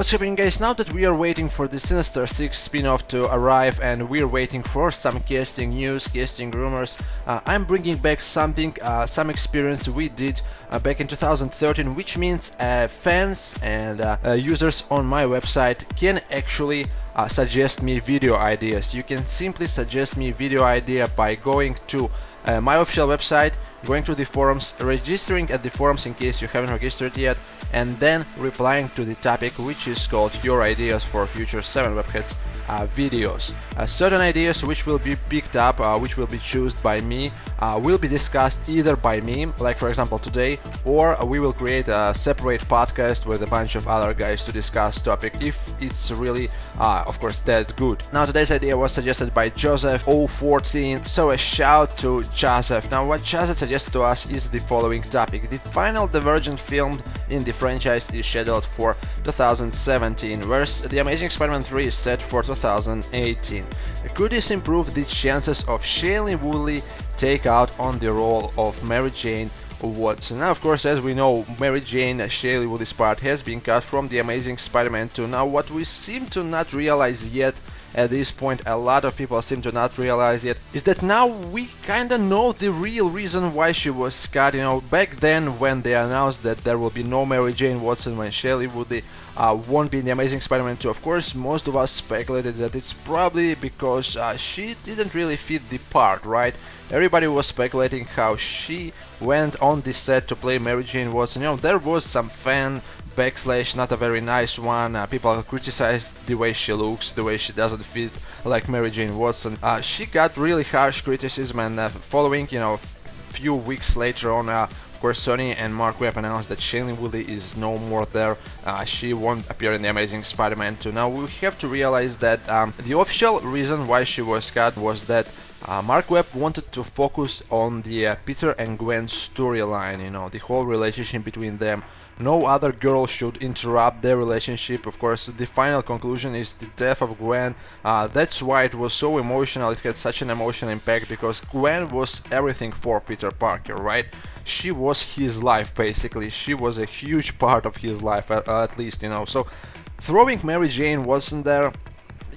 what's happening, guys? Now that we are waiting for the Sinister 6 spin-off to arrive and we're waiting for some casting news, casting rumors, I'm bringing back something, some experience we did back in 2013, which means fans and users on my website can actually suggest me video ideas. You can simply suggest me video idea by going to my official website, going to the forums, registering at the forums in case you haven't registered yet, and then replying to the topic, which is called your ideas for future 7 Webheads videos. Certain ideas which will be picked up, which will be chosen by me, will be discussed either by me, like for example today, or we will create a separate podcast with a bunch of other guys to discuss topic if it's really, of course, that good. Now today's idea was suggested by Joseph014, so a shout to Joseph. Now what Joseph suggested to us is the following topic. The final Divergent film in the franchise is scheduled for 2017, whereas The Amazing Spider-Man 3 is set for 2018. Could this improve the chances of Shailene Woodley take out on the role of Mary Jane Watson? Now, of course, as we know, Mary Jane, Shailene Woodley's part, has been cut from The Amazing Spider-Man 2. Now, what we seem to not realize yet, at this point, a lot of people seem to not realize yet, is that now we kinda know the real reason why she was cut. You know, back then when they announced that there will be no Mary Jane Watson, when Shailene Woodley won't be in The Amazing Spider-Man 2, of course, most of us speculated that it's probably because she didn't really fit the part, right? Everybody was speculating how she went on the set to play Mary Jane Watson. You know, there was some fan backslash, not a very nice one. People criticized the way she looks, the way she doesn't fit like Mary Jane Watson. She got really harsh criticism, and following, you know, a few weeks later on, of course, Sony and Mark Webb announced that Shailene Woodley is no more there. She won't appear in The Amazing Spider-Man 2. Now we have to realize that the official reason why she was cut was that Mark Webb wanted to focus on the Peter and Gwen storyline, you know, the whole relationship between them. No other girl should interrupt their relationship. Of course, the final conclusion is the death of Gwen. That's why it was so emotional. It had such an emotional impact because Gwen was everything for Peter Parker, right? She was his life, basically. She was a huge part of his life, at least, you know. So throwing Mary Jane Watson there,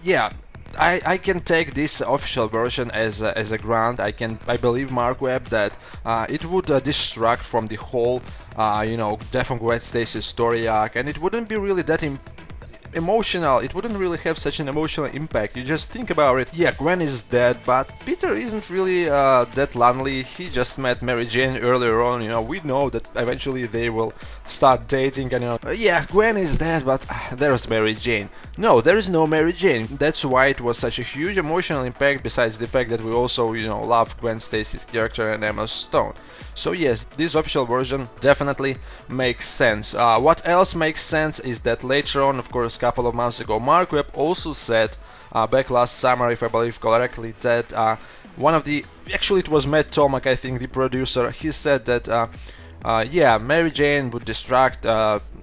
yeah, I can take this official version as a grant. I believe Mark Webb that it would distract from the whole you know, Death of Gwen Stacy's story arc, and it wouldn't be really that emotional. It wouldn't really have such an emotional impact. You just think about it. Yeah, Gwen is dead, but Peter isn't really that lonely. He just met Mary Jane earlier on. You know, we know that eventually they will start dating, and you know, yeah, Gwen is dead, but there's Mary Jane. No, there is no Mary Jane. That's why it was such a huge emotional impact, besides the fact that we also, you know, love Gwen Stacy's character and Emma Stone. So yes, this official version definitely makes sense. What else makes sense is that later on, of course, a couple of months ago, Mark Webb also said, back last summer, if I believe correctly, that one of the, actually it was Matt Tomac, I think, the producer, he said that yeah, Mary Jane would distract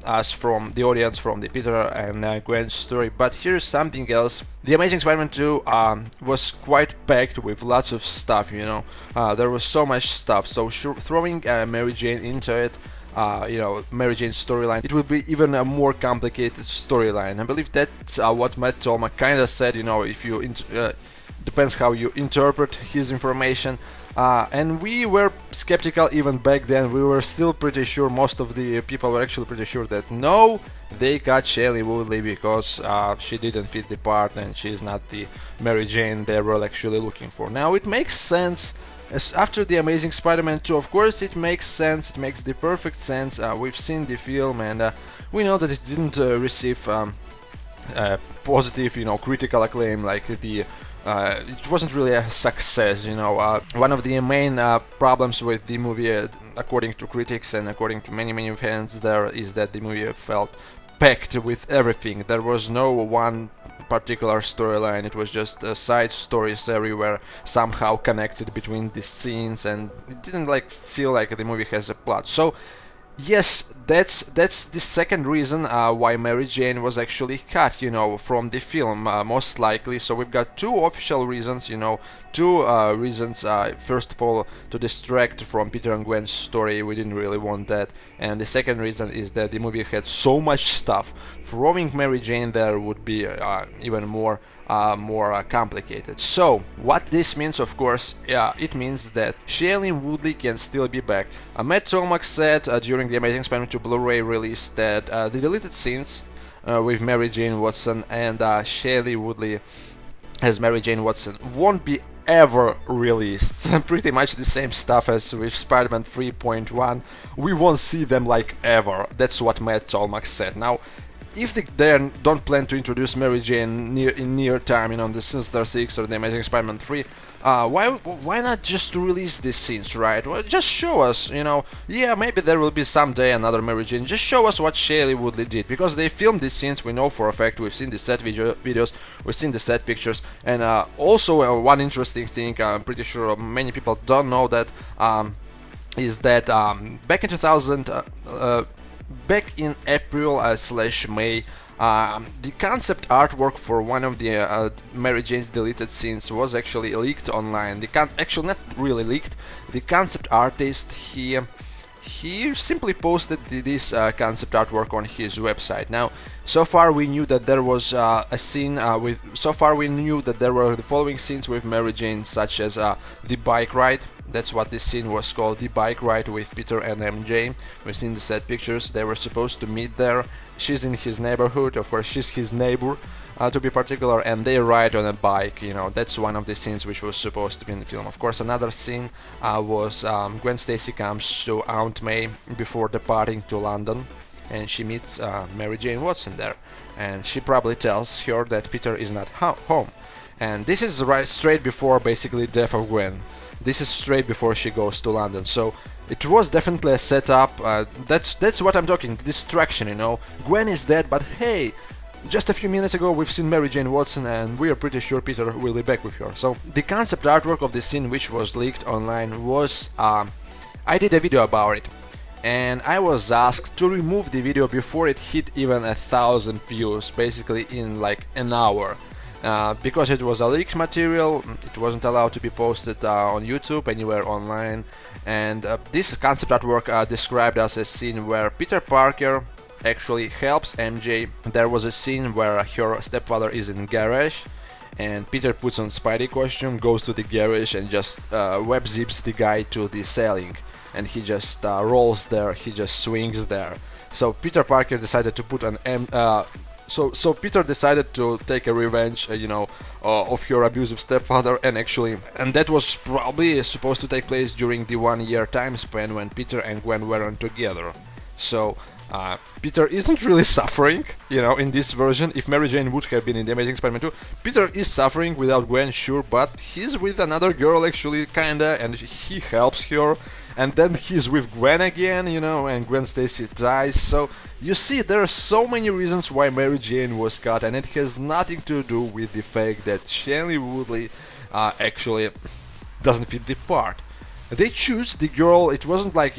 us from the audience from the Peter and Gwen story, but here's something else. The Amazing Spider-Man 2 was quite packed with lots of stuff, you know. There was so much stuff, so throwing Mary Jane into it, you know, Mary Jane's storyline, it would be even a more complicated storyline. I believe that's what Matt Tomac kinda said, you know, if you depends how you interpret his information. And we were skeptical even back then. We were still pretty sure, most of the people were actually pretty sure that no, they got Shailene Woodley because she didn't fit the part and she's not the Mary Jane they were actually looking for. Now it makes sense, as after The Amazing Spider-Man 2, of course it makes sense, it makes the perfect sense. We've seen the film and we know that it didn't receive positive, you know, critical acclaim like the it wasn't really a success, you know. One of the main problems with the movie, according to critics and according to many fans there, is that the movie felt packed with everything. There was no one particular storyline, it was just side stories everywhere, somehow connected between the scenes, and it didn't like feel like the movie has a plot. So Yes, that's the second reason why Mary Jane was actually cut, from the film, most likely. So we've got two official reasons, two reasons. First of all, to distract from Peter and Gwen's story, we didn't really want that, and the second reason is that the movie had so much stuff. Throwing Mary Jane there would be even more complicated. So what this means, of course, it means that Shailene Woodley can still be back. Matt Tolmach said during the Amazing Spider-Man 2 Blu-ray release that the deleted scenes with Mary Jane Watson and Shailene Woodley as Mary Jane Watson won't be ever released. Pretty much the same stuff as with Spider-Man 3.1. We won't see them like ever. That's what Matt Tolmach said. Now, if they don't plan to introduce Mary Jane in near time, the Sinister Six or the Amazing Spider-Man 3, why not just release these scenes, right? Well, just show us, yeah, maybe there will be someday another Mary Jane. Just show us what Shailene Woodley did, because they filmed these scenes. We know for a fact. We've seen the set videos, we've seen the set pictures, and also one interesting thing, I'm pretty sure many people don't know that, is that back in 2000. Back in April / May, the concept artwork for one of the Mary Jane's deleted scenes was actually leaked online. Actually, not really leaked. The concept artist, he simply posted this concept artwork on his website. Now, so far we knew that there was a scene So far we knew that there were the following scenes with Mary Jane, such as the bike ride. That's what this scene was called, the bike ride with Peter and MJ. We've seen the set pictures. They were supposed to meet there. She's in his neighborhood, of course, she's his neighbor, to be particular, and they ride on a bike. That's one of the scenes which was supposed to be in the film. Of course, another scene was Gwen Stacy comes to Aunt May before departing to London, and she meets Mary Jane Watson there, and she probably tells her that Peter is not home. And this is right straight before basically death of Gwen. This is straight before she goes to London, so it was definitely a setup. That's what I'm talking, distraction, Gwen is dead, but hey, just a few minutes ago we've seen Mary Jane Watson, and we are pretty sure Peter will be back with her. So the concept artwork of the scene, which was leaked online, was I did a video about it, and I was asked to remove the video before it hit even 1,000 views, basically in like an hour. Because it was a leaked material, it wasn't allowed to be posted on YouTube, anywhere online, and this concept artwork described as a scene where Peter Parker actually helps MJ. There was a scene where her stepfather is in garage, and Peter puts on Spidey costume, goes to the garage, and just web zips the guy to the ceiling, and he just rolls there, he just swings there. So Peter Parker decided to put an So Peter decided to take a revenge, of her abusive stepfather, and that was probably supposed to take place during the 1 year time span when Peter and Gwen weren't together. So Peter isn't really suffering, in this version. If Mary Jane would have been in the Amazing Spider-Man 2, Peter is suffering without Gwen, sure, but he's with another girl actually, kinda, and he helps her. And then he's with Gwen again, and Gwen Stacy dies. So you see, there are so many reasons why Mary Jane was cut, and it has nothing to do with the fact that Shailene Woodley actually doesn't fit the part. They choose the girl. It wasn't like,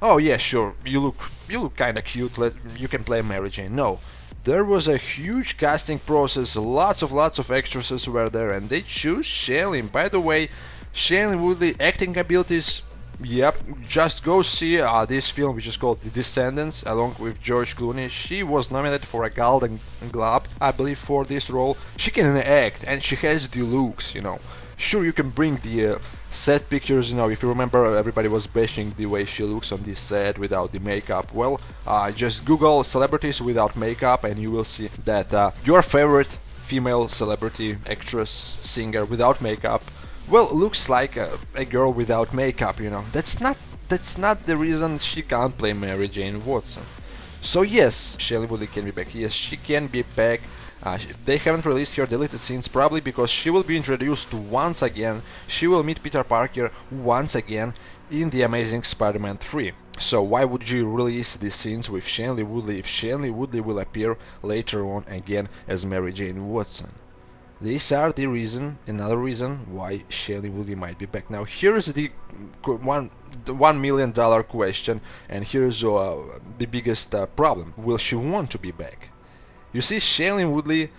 oh yeah, sure, you look kind of cute, you can play Mary Jane. No, there was a huge casting process. Lots of actresses were there, and they choose Shailene. By the way, Shailene Woodley acting abilities. Yep, just go see this film, which is called The Descendants, along with George Clooney. She was nominated for a Golden Globe, I believe, for this role. She can act, and she has the looks, Sure, you can bring the set pictures, if you remember, everybody was bashing the way she looks on this set without the makeup. Well, just Google celebrities without makeup, and you will see that your favorite female celebrity, actress, singer without makeup, well, looks like a girl without makeup, That's not the reason she can't play Mary Jane Watson. So yes, Shailene Woodley can be back. Yes, she can be back. They haven't released her deleted scenes, probably because she will be introduced once again. She will meet Peter Parker once again in The Amazing Spider-Man 3. So why would you release these scenes with Shailene Woodley if Shailene Woodley will appear later on again as Mary Jane Watson? These are the another reason why Shailene Woodley might be back. Now here's the $1 million question, and here's the biggest problem. Will she want to be back? You see, Shailene Woodley,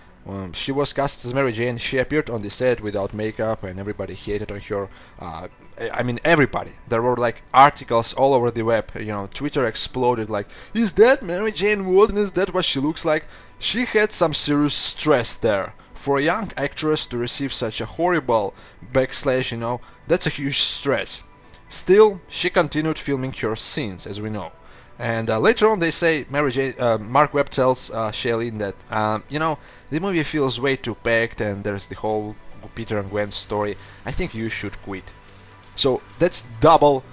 she was cast as Mary Jane. She appeared on the set without makeup, and everybody hated on her. I mean, everybody. There were like articles all over the web. Twitter exploded. Like, is that Mary Jane Woodley? Is that what she looks like? She had some serious stress there. For a young actress to receive such a horrible backslash, that's a huge stress. Still, she continued filming her scenes, as we know. And later on, they say Mark Webb tells Shailene that the movie feels way too packed, and there's the whole Peter and Gwen story. I think you should quit. So that's double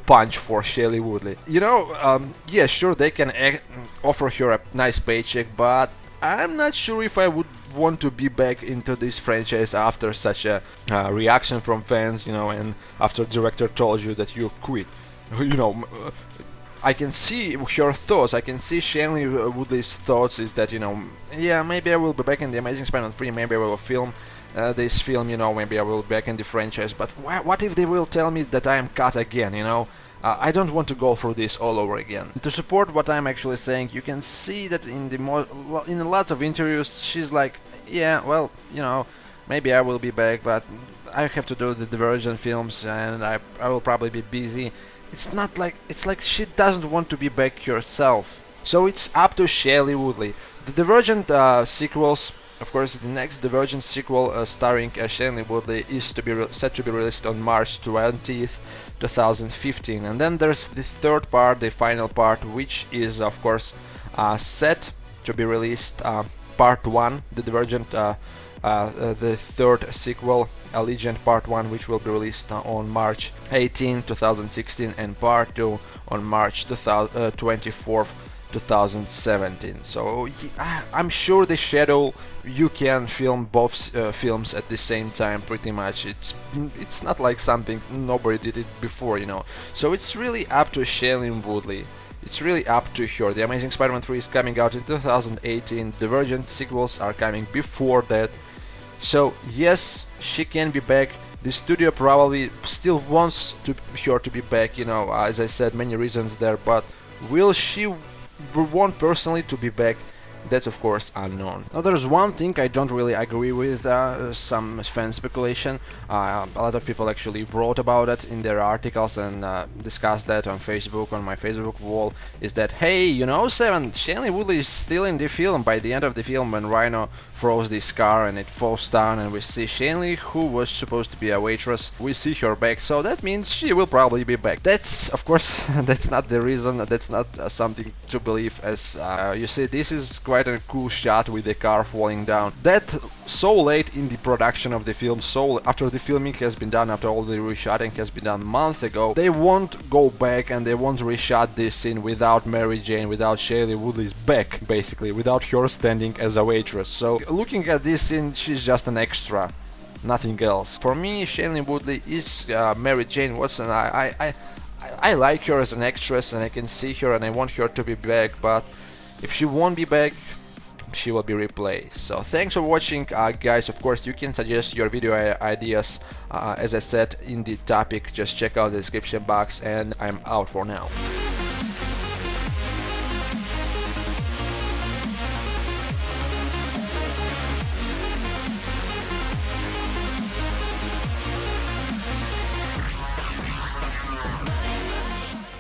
punch for Shailene Woodley. Yeah, sure, they can offer her a nice paycheck, but I'm not sure if I would want to be back into this franchise after such a reaction from fans, and after director told you that you quit. I can see her thoughts. I can see Shailene Woodley's thoughts is that, yeah, maybe I will be back in The Amazing Spider-Man 3, maybe I will film this film, maybe I will be back in the franchise, but what if they will tell me that I am cut again, I don't want to go through this all over again. To support what I'm actually saying, you can see that in lots of interviews, she's like, yeah, well, maybe I will be back, but I have to do the Divergent films, and I will probably be busy. It's like she doesn't want to be back herself. So it's up to Shailene Woodley. The Divergent sequels, of course, the next Divergent sequel starring Shailene Woodley is set to be released on March 20th, 2015. And then there's the third part, the final part, which is, of course, set to be released, Part 1, the Divergent, the third sequel, Allegiant Part 1, which will be released on March 18, 2016, and Part 2 on March 24th, 2017. So I'm sure the schedule, you can film both films at the same time pretty much. It's not like something nobody did it before, So it's really up to Shailene Woodley. It's really up to her. The Amazing Spider-Man 3 is coming out in 2018. Divergent sequels are coming before that. So yes, she can be back. The studio probably still wants her to be back, as I said, many reasons there, but will she want personally to be back? That's of course unknown. Now there's one thing I don't really agree with, some fan speculation. A lot of people actually wrote about it in their articles and discussed that on Facebook, on my Facebook wall, is that, hey, Seven, Shailene Woodley is still in the film. By the end of the film, when Rhino throws this car and it falls down and we see Shailene, who was supposed to be a waitress, we see her back, so that means she will probably be back. That's, of course, that's not the reason, that's not something to believe, as you see, this is quite a cool shot with the car falling down. That so late in the production of the film, so after the filming has been done, after all the reshooting has been done months ago, they won't go back and they won't reshot this scene without Mary Jane, without Shailene Woodley's back, basically, without her standing as a waitress. So looking at this scene, she's just an extra, nothing else. For me, Shailene Woodley is Mary Jane Watson. I like her as an actress and I can see her and I want her to be back, but if she won't be back, she will be replaced. So thanks for watching, guys. Of course, you can suggest your video ideas, as I said in the topic. Just check out the description box, and I'm out for now.